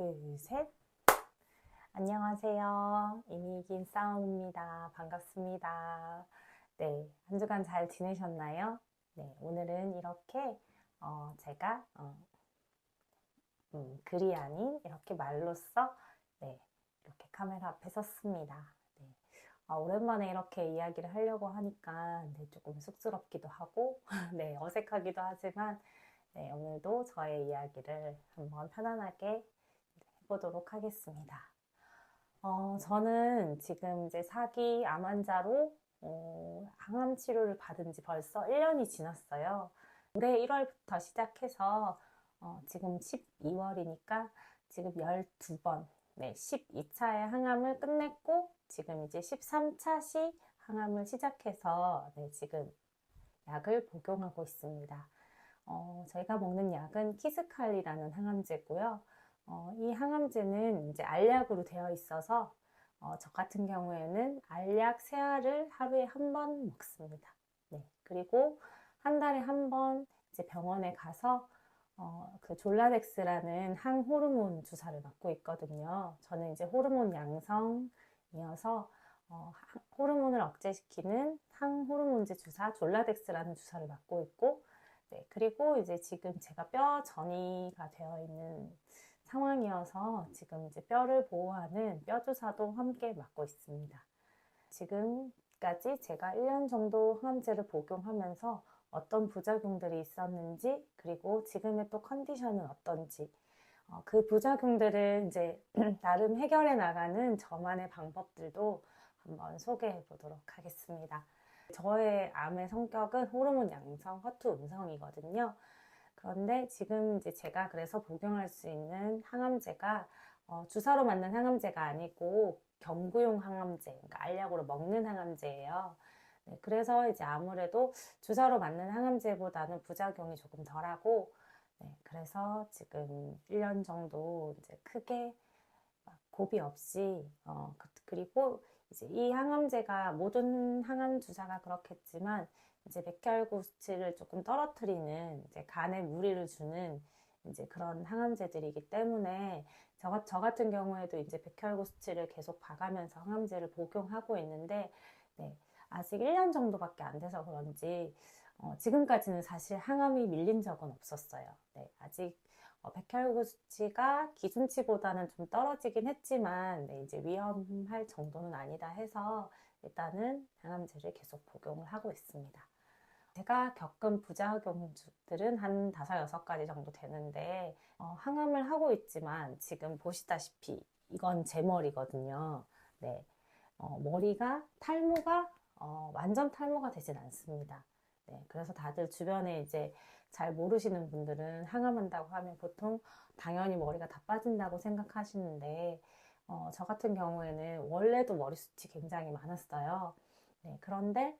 둘, 셋. 안녕하세요. 이미 이긴 싸움입니다. 반갑습니다. 네, 한 주간 잘 지내셨나요? 네, 오늘은 이렇게 제가 글이 아닌 이렇게 말로써 네, 이렇게 카메라 앞에 섰습니다. 네, 오랜만에 이렇게 이야기를 하려고 하니까 네, 조금 쑥스럽기도 하고 네, 어색하기도 하지만 네, 오늘도 저의 이야기를 한번 편안하게 해보도록 하겠습니다. 저는 지금 이제 사기 암 환자로 항암 치료를 받은 지 벌써 1년이 지났어요. 올해 1월부터 시작해서 지금 12월이니까 지금 12번, 네, 12차의 항암을 끝냈고 지금 이제 13차 시 항암을 시작해서 네, 지금 약을 복용하고 있습니다. 저희가 먹는 약은 키스칼리라는 항암제고요. 이 항암제는 이제 알약으로 되어 있어서 저 같은 경우에는 알약 3알을 하루에 한 번 먹습니다. 네, 그리고 한 달에 한 번 이제 병원에 가서 그 졸라덱스라는 항호르몬 주사를 맞고 있거든요. 저는 이제 호르몬 양성이어서 호르몬을 억제시키는 항호르몬제 주사 졸라덱스라는 주사를 맞고 있고 네, 그리고 이제 지금 제가 뼈 전이가 되어 있는 상황이어서 지금 이제 뼈를 보호하는 뼈 주사도 함께 맞고 있습니다. 지금까지 제가 1년 정도 항암제를 복용하면서 어떤 부작용들이 있었는지 그리고 지금의 또 컨디션은 어떤지 그 부작용들을 이제 나름 해결해 나가는 저만의 방법들도 한번 소개해 보도록 하겠습니다. 저의 암의 성격은 호르몬 양성, 허투 음성이거든요. 그런데 지금 이제 제가 그래서 복용할 수 있는 항암제가 주사로 맞는 항암제가 아니고 경구용 항암제, 그러니까 알약으로 먹는 항암제예요. 네, 그래서 이제 아무래도 주사로 맞는 항암제보다는 부작용이 조금 덜하고, 네, 그래서 지금 1년 정도 이제 크게 고비 없이, 그리고 이제 이 항암제가 모든 항암 주사가 그렇겠지만, 이제 백혈구 수치를 조금 떨어뜨리는, 이제 간에 무리를 주는 이제 그런 항암제들이기 때문에 저 같은 경우에도 이제 백혈구 수치를 계속 봐가면서 항암제를 복용하고 있는데, 네, 아직 1년 정도밖에 안 돼서 그런지 지금까지는 사실 항암이 밀린 적은 없었어요. 네, 아직 백혈구 수치가 기준치보다는 좀 떨어지긴 했지만 네, 이제 위험할 정도는 아니다 해서 일단은 항암제를 계속 복용을 하고 있습니다. 제가 겪은 부작용들은 한 5-6가지 정도 되는데 항암을 하고 있지만 지금 보시다시피 이건 제 머리거든요. 네, 머리가 탈모가 완전 탈모가 되진 않습니다. 네, 그래서 다들 주변에 이제 잘 모르시는 분들은 항암한다고 하면 보통 당연히 머리가 다 빠진다고 생각하시는데 저 같은 경우에는 원래도 머리숱이 굉장히 많았어요. 네, 그런데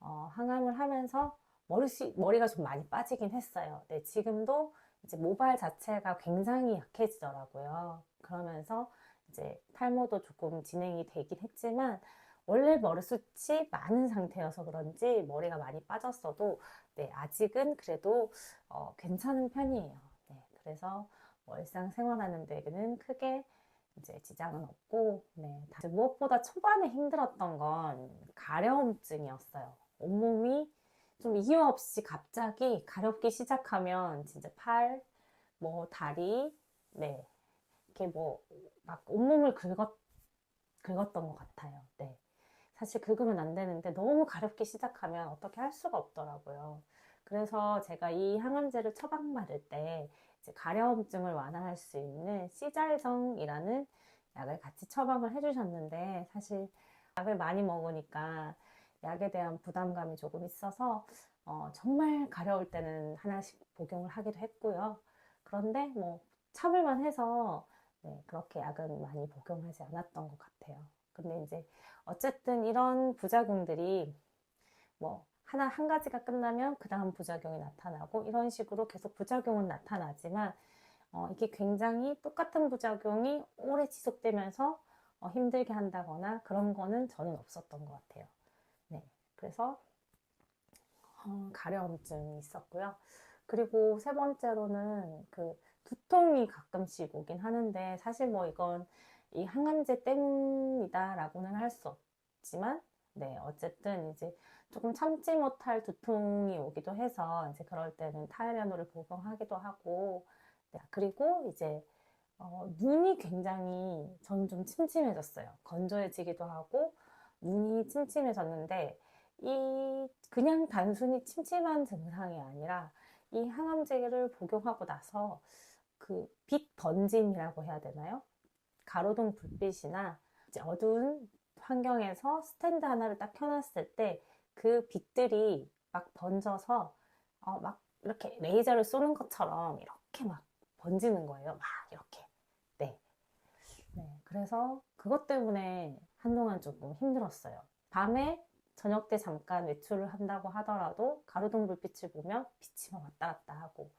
항암을 하면서 머리가 좀 많이 빠지긴 했어요. 네, 지금도 이제 모발 자체가 굉장히 약해지더라고요. 그러면서 이제 탈모도 조금 진행이 되긴 했지만 원래 머리숱이 많은 상태여서 그런지 머리가 많이 빠졌어도 네, 아직은 그래도 괜찮은 편이에요. 네, 그래서 일상생활하는 데는 크게 이제 지장은 없고 네, 무엇보다 초반에 힘들었던 건 가려움증이었어요. 온몸이 좀 이유 없이 갑자기 가렵기 시작하면 진짜 팔, 뭐 다리, 네, 이렇게 뭐 막 온몸을 긁었던 것 같아요. 네. 사실 긁으면 안 되는데 너무 가렵기 시작하면 어떻게 할 수가 없더라고요. 그래서 제가 이 항암제를 처방받을 때 이제 가려움증을 완화할 수 있는 시잘정이라는 약을 같이 처방을 해주셨는데 사실 약을 많이 먹으니까 약에 대한 부담감이 조금 있어서 정말 가려울 때는 하나씩 복용을 하기도 했고요. 그런데 뭐 참을만 해서 네, 그렇게 약은 많이 복용하지 않았던 것 같아요. 근데 이제 어쨌든 이런 부작용들이 뭐 한 가지가 끝나면 그 다음 부작용이 나타나고 이런 식으로 계속 부작용은 나타나지만 이게 굉장히 똑같은 부작용이 오래 지속되면서 힘들게 한다거나 그런 거는 저는 없었던 것 같아요. 네, 그래서 가려움증이 있었고요. 그리고 세 번째로는 그 두통이 가끔씩 오긴 하는데 사실 뭐 이건 이 항암제 때문이다라고는 할 수 없지만 네, 어쨌든 이제 조금 참지 못할 두통이 오기도 해서 이제 그럴 때는 타이레놀을 복용하기도 하고 네, 그리고 이제 눈이 굉장히 저는 좀 침침해졌어요. 건조해지기도 하고 눈이 침침해졌는데 이 그냥 단순히 침침한 증상이 아니라 이 항암제를 복용하고 나서 그 빛 번짐이라고 해야 되나요? 가로등 불빛이나 이제 어두운 환경에서 스탠드 하나를 딱 켜놨을 때 그 빛들이 막 번져서 막 이렇게 레이저를 쏘는 것처럼 이렇게 막 번지는 거예요. 막 이렇게. 네. 네. 그래서 그것 때문에 한동안 조금 힘들었어요. 밤에 저녁 때 잠깐 외출을 한다고 하더라도 가로등 불빛을 보면 빛이 막 왔다 갔다 하고.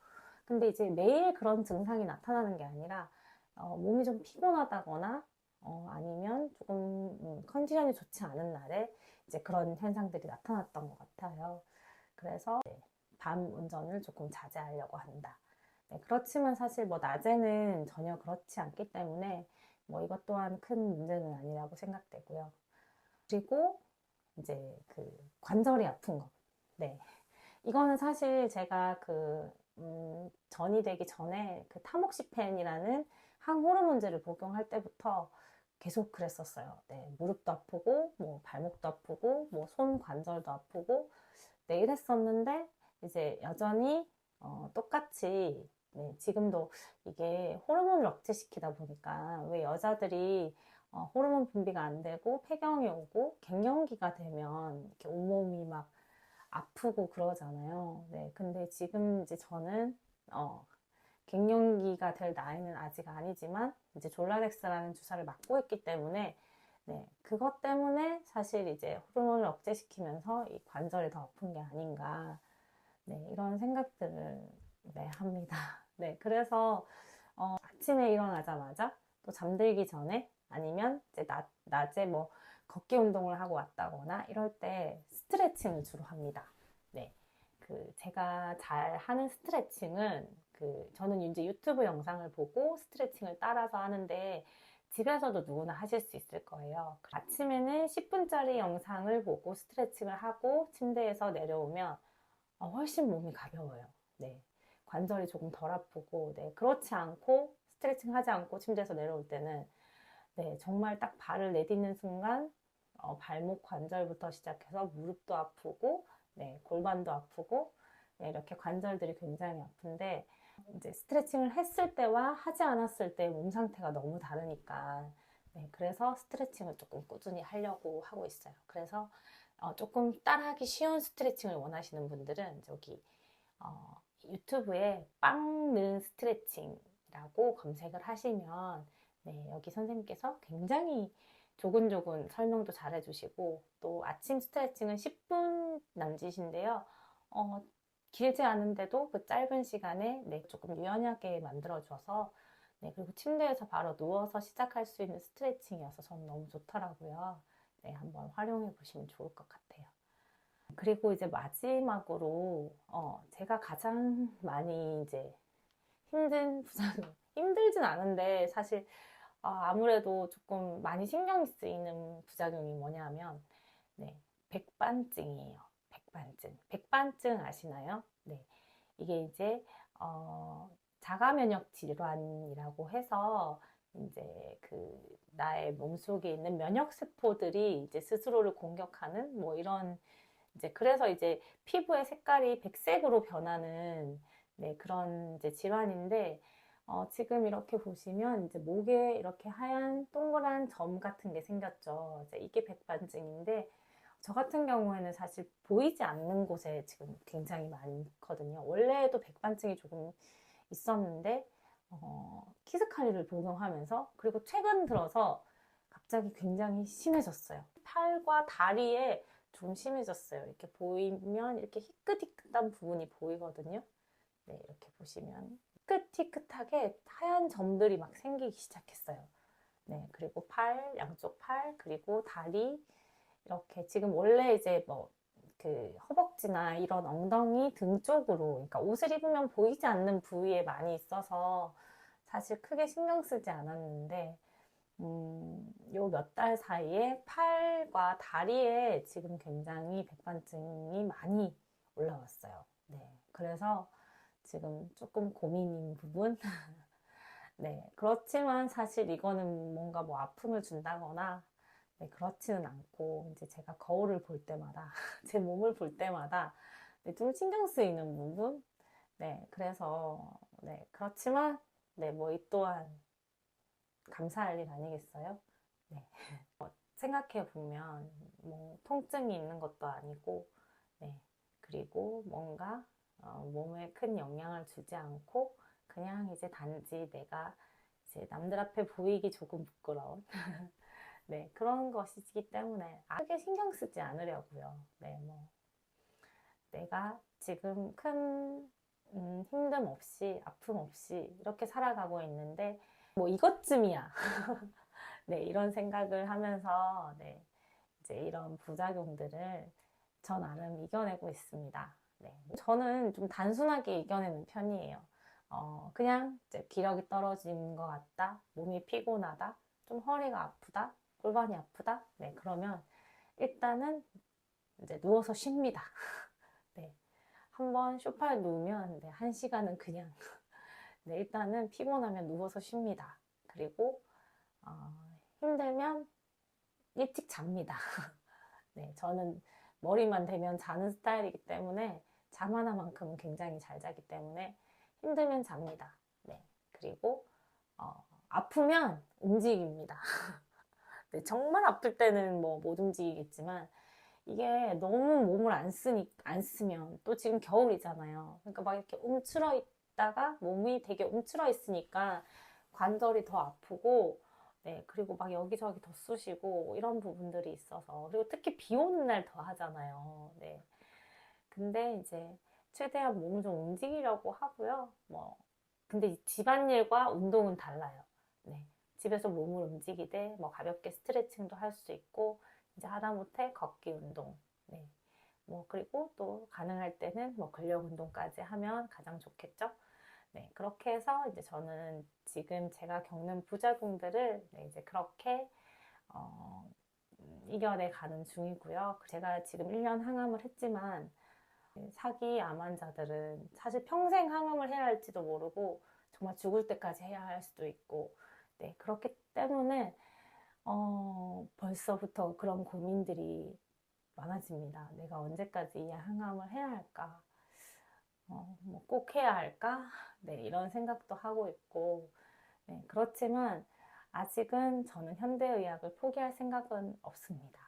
근데 이제 매일 그런 증상이 나타나는 게 아니라 몸이 좀 피곤하다거나 아니면 조금 컨디션이 좋지 않은 날에 이제 그런 현상들이 나타났던 것 같아요. 그래서 밤 운전을 조금 자제하려고 한다. 네, 그렇지만 사실 뭐 낮에는 전혀 그렇지 않기 때문에 뭐 이것 또한 큰 문제는 아니라고 생각되고요. 그리고 이제 그 관절이 아픈 거. 네. 이거는 사실 제가 전이 되기 전에 그 타목시펜이라는 항호르몬제를 복용할 때부터 계속 그랬었어요. 네, 무릎도 아프고, 뭐 발목도 아프고, 뭐 손 관절도 아프고, 네, 이랬었는데, 이제 여전히, 똑같이, 네, 지금도 이게 호르몬을 억제시키다 보니까 왜 여자들이 호르몬 분비가 안 되고 폐경이 오고 갱년기가 되면 이렇게 온몸이 막 아프고 그러잖아요. 네, 근데 지금 이제 저는 갱년기가 될 나이는 아직 아니지만 이제 졸라덱스라는 주사를 맞고 있기 때문에 네, 그것 때문에 사실 이제 호르몬을 억제시키면서 이 관절이 더 아픈 게 아닌가 네, 이런 생각들을 네, 합니다. 네, 그래서 아침에 일어나자마자 또 잠들기 전에 아니면 이제 낮에 뭐 걷기 운동을 하고 왔다거나 이럴 때 스트레칭을 주로 합니다. 네. 제가 잘 하는 스트레칭은 저는 이제 유튜브 영상을 보고 스트레칭을 따라서 하는데 집에서도 누구나 하실 수 있을 거예요. 아침에는 10분짜리 영상을 보고 스트레칭을 하고 침대에서 내려오면 훨씬 몸이 가벼워요. 네. 관절이 조금 덜 아프고, 네. 그렇지 않고, 스트레칭 하지 않고 침대에서 내려올 때는, 네. 정말 딱 발을 내딛는 순간, 발목 관절부터 시작해서 무릎도 아프고, 네. 골반도 아프고, 네. 이렇게 관절들이 굉장히 아픈데, 이제 스트레칭을 했을 때와 하지 않았을 때 몸 상태가 너무 다르니까, 네. 그래서 스트레칭을 조금 꾸준히 하려고 하고 있어요. 그래서 조금 따라하기 쉬운 스트레칭을 원하시는 분들은 저기 유튜브에 빵는 스트레칭이라고 검색을 하시면 네, 여기 선생님께서 굉장히 조근조근 설명도 잘 해주시고 또 아침 스트레칭은 10분 남짓인데요. 길지 않은데도 그 짧은 시간에 네, 조금 유연하게 만들어줘서 네, 그리고 침대에서 바로 누워서 시작할 수 있는 스트레칭이어서 저는 너무 좋더라고요. 네, 한번 활용해 보시면 좋을 것 같아요. 그리고 이제 마지막으로 제가 가장 많이 이제 힘든 부작용, 힘들진 않은데 사실 아무래도 조금 많이 신경이 쓰이는 부작용이 뭐냐면 네, 백반증이에요. 백반증. 백반증 아시나요? 네. 이게 이제 자가 면역 질환이라고 해서 이제 나의 몸속에 있는 면역 세포들이 이제 스스로를 공격하는 뭐 이런 이제 그래서 이제 피부의 색깔이 백색으로 변하는 네, 그런 이제 질환인데 지금 이렇게 보시면 이제 목에 이렇게 하얀 동그란 점 같은 게 생겼죠. 이제 이게 백반증인데 저 같은 경우에는 사실 보이지 않는 곳에 지금 굉장히 많거든요. 원래도 백반증이 조금 있었는데 키스칼리를 복용하면서 그리고 최근 들어서 갑자기 굉장히 심해졌어요. 팔과 다리에 좀 심해졌어요. 이렇게 보이면 이렇게 희끗희끗한 부분이 보이거든요. 네, 이렇게 보시면 희끗희끗하게 하얀 점들이 막 생기기 시작했어요. 네, 그리고 양쪽 팔, 그리고 다리 이렇게 지금 원래 이제 뭐 그 허벅지나 이런 엉덩이 등 쪽으로, 그러니까 옷을 입으면 보이지 않는 부위에 많이 있어서 사실 크게 신경 쓰지 않았는데, 요 몇 달 사이에 팔과 다리에 지금 굉장히 백반증이 많이 올라왔어요. 네. 그래서 지금 조금 고민인 부분. 네. 그렇지만 사실 이거는 뭔가 뭐 아픔을 준다거나, 네, 그렇지는 않고, 이제 제가 거울을 볼 때마다, 제 몸을 볼 때마다, 네, 좀 신경 쓰이는 부분? 네. 그래서, 네. 그렇지만, 네, 뭐 이 또한 감사할 일 아니겠어요? 네. 생각해 보면 뭐 통증이 있는 것도 아니고, 네. 그리고 뭔가 몸에 큰 영향을 주지 않고 그냥 이제 단지 내가 이제 남들 앞에 보이기 조금 부끄러운 네, 그런 것이기 때문에 크게 신경 쓰지 않으려고요. 네, 뭐 내가 지금 큰 힘듦 없이 아픔 없이 이렇게 살아가고 있는데 뭐 이것쯤이야. 네, 이런 생각을 하면서 네, 이제 이런 부작용들을 저 나름 이겨내고 있습니다. 네, 저는 좀 단순하게 이겨내는 편이에요. 그냥 이제 기력이 떨어진 것 같다, 몸이 피곤하다, 좀 허리가 아프다, 골반이 아프다. 네, 그러면 일단은 이제 누워서 쉽니다. 네, 한번 소파에 누우면 네, 1시간은 그냥 네, 일단은 피곤하면 누워서 쉽니다. 그리고 어, 힘들면 일찍 잡니다. 네, 저는 머리만 대면 자는 스타일이기 때문에 잠 하나만큼은 굉장히 잘 자기 때문에 힘들면 잡니다. 네, 그리고 아프면 움직입니다. 네, 정말 아플 때는 뭐 못 움직이겠지만 이게 너무 몸을 안 쓰면 또 지금 겨울이잖아요. 그러니까 막 이렇게 움츠러 있다가 몸이 되게 움츠러 있으니까 관절이 더 아프고 네, 그리고 막 여기저기 더 쑤시고 이런 부분들이 있어서 그리고 특히 비 오는 날 더 하잖아요. 네. 근데 이제 최대한 몸을 좀 움직이려고 하고요. 뭐 근데 집안일과 운동은 달라요. 네. 집에서 몸을 움직이되 뭐 가볍게 스트레칭도 할 수 있고 이제 하다못해 걷기 운동. 네. 뭐 그리고 또 가능할 때는 뭐 근력 운동까지 하면 가장 좋겠죠. 네. 그렇게 해서 이제 저는 지금 제가 겪는 부작용들을 네, 이제 그렇게 어, 이겨내 가는 중이고요. 제가 지금 1년 항암을 했지만 사기 암 환자들은 사실 평생 항암을 해야 할지도 모르고 정말 죽을 때까지 해야 할 수도 있고 네, 그렇기 때문에 벌써부터 그런 고민들이 많아집니다. 내가 언제까지 이 항암을 해야 할까? 뭐꼭 해야 할까? 네, 이런 생각도 하고 있고 네, 그렇지만 아직은 저는 현대의학을 포기할 생각은 없습니다.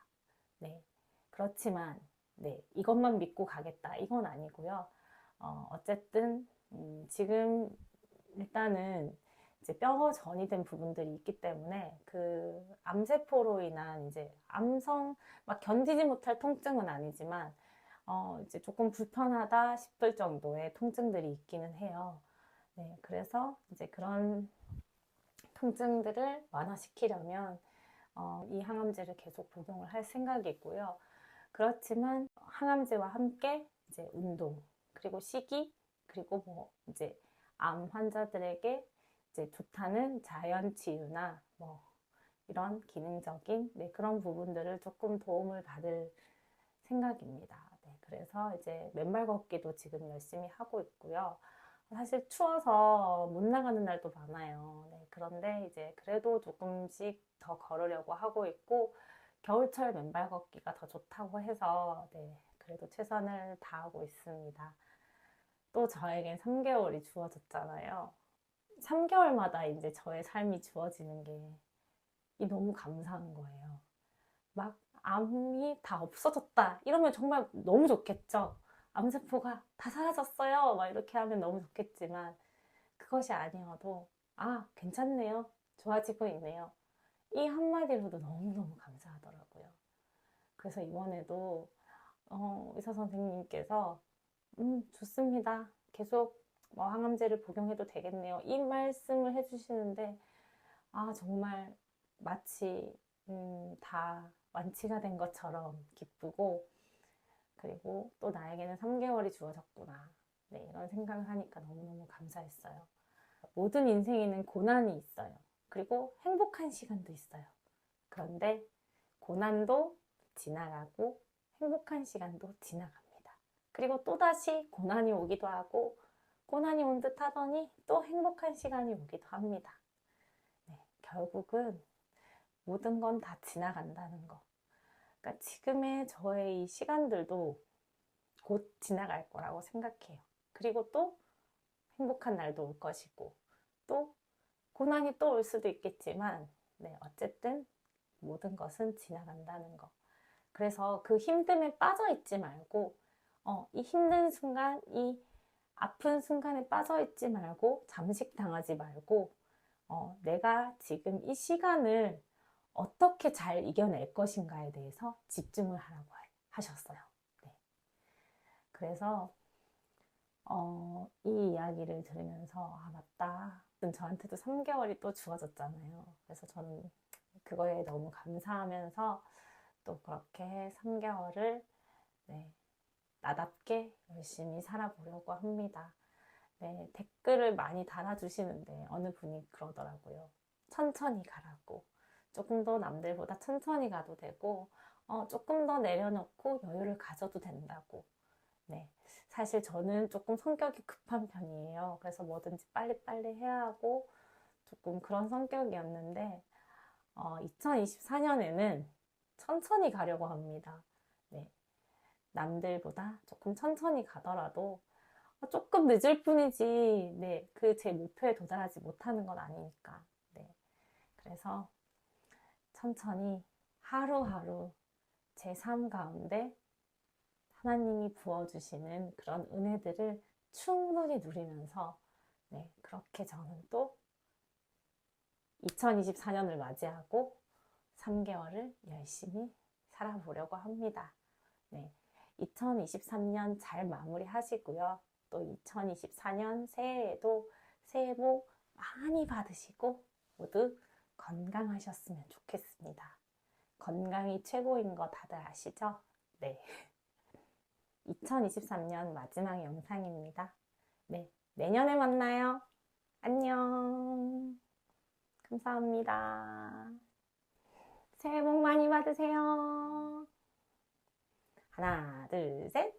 네, 그렇지만 네, 이것만 믿고 가겠다 이건 아니고요. 어쨌든 지금 일단은 이제 뼈 전이된 부분들이 있기 때문에 그 암세포로 인한 이제 암성 막 견디지 못할 통증은 아니지만 이제 조금 불편하다 싶을 정도의 통증들이 있기는 해요. 네, 그래서 이제 그런 통증들을 완화시키려면 이 항암제를 계속 복용을 할 생각이고요. 그렇지만 항암제와 함께 이제 운동, 그리고 식이, 그리고 뭐 이제 암 환자들에게 이제 좋다는 자연 치유나 뭐 이런 기능적인 네, 그런 부분들을 조금 도움을 받을 생각입니다. 네, 그래서 이제 맨발 걷기도 지금 열심히 하고 있고요. 사실 추워서 못 나가는 날도 많아요. 네, 그런데 이제 그래도 조금씩 더 걸으려고 하고 있고, 겨울철 맨발 걷기가 더 좋다고 해서, 네, 그래도 최선을 다하고 있습니다. 또 저에겐 3개월이 주어졌잖아요. 3개월마다 이제 저의 삶이 주어지는 게 너무 감사한 거예요. 막 암이 다 없어졌다 이러면 정말 너무 좋겠죠. 암세포가 다 사라졌어요 막 이렇게 하면 너무 좋겠지만 그것이 아니어도 아 괜찮네요, 좋아지고 있네요, 이 한마디로도 너무너무 감사하더라고요. 그래서 이번에도 의사 선생님께서 좋습니다, 계속 뭐 항암제를 복용해도 되겠네요 이 말씀을 해주시는데 아 정말 마치 다 완치가 된 것처럼 기쁘고 그리고 또 나에게는 3개월이 주어졌구나. 네, 이런 생각을 하니까 너무너무 감사했어요. 모든 인생에는 고난이 있어요. 그리고 행복한 시간도 있어요. 그런데 고난도 지나가고 행복한 시간도 지나갑니다. 그리고 또다시 고난이 오기도 하고 고난이 온 듯 하더니 또 행복한 시간이 오기도 합니다. 네, 결국은 모든 건 다 지나간다는 거. 그러니까 지금의 저의 이 시간들도 곧 지나갈 거라고 생각해요. 그리고 또 행복한 날도 올 것이고 또 고난이 또 올 수도 있겠지만 네, 어쨌든 모든 것은 지나간다는 거. 그래서 그 힘듦에 빠져 있지 말고 이 힘든 순간, 이 아픈 순간에 빠져 있지 말고 잠식당하지 말고 내가 지금 이 시간을 어떻게 잘 이겨낼 것인가에 대해서 집중을 하라고 하셨어요. 네. 그래서 이 이야기를 들으면서 아 맞다. 저한테도 3개월이 또 주어졌잖아요. 그래서 저는 그거에 너무 감사하면서 또 그렇게 3개월을 네, 나답게 열심히 살아보려고 합니다. 네, 댓글을 많이 달아주시는데 어느 분이 그러더라고요. 천천히 가라고. 조금 더 남들보다 천천히 가도 되고 조금 더 내려놓고 여유를 가져도 된다고. 네, 사실 저는 조금 성격이 급한 편이에요. 그래서 뭐든지 빨리빨리 해야 하고 조금 그런 성격이었는데 2024년에는 천천히 가려고 합니다. 네, 남들보다 조금 천천히 가더라도 조금 늦을 뿐이지, 네, 그 제 목표에 도달하지 못하는 건 아니니까. 네, 그래서 천천히 하루하루 제 삶 가운데 하나님이 부어주시는 그런 은혜들을 충분히 누리면서, 네, 그렇게 저는 또 2024년을 맞이하고 3개월을 열심히 살아보려고 합니다. 네, 2023년 잘 마무리하시고요. 또 2024년 새해에도 새해 복 많이 받으시고 모두 건강하셨으면 좋겠습니다. 건강이 최고인 거 다들 아시죠? 네. 2023년 마지막 영상입니다. 네, 내년에 만나요. 안녕. 감사합니다. 새해 복 많이 받으세요. 하나, 둘, 셋.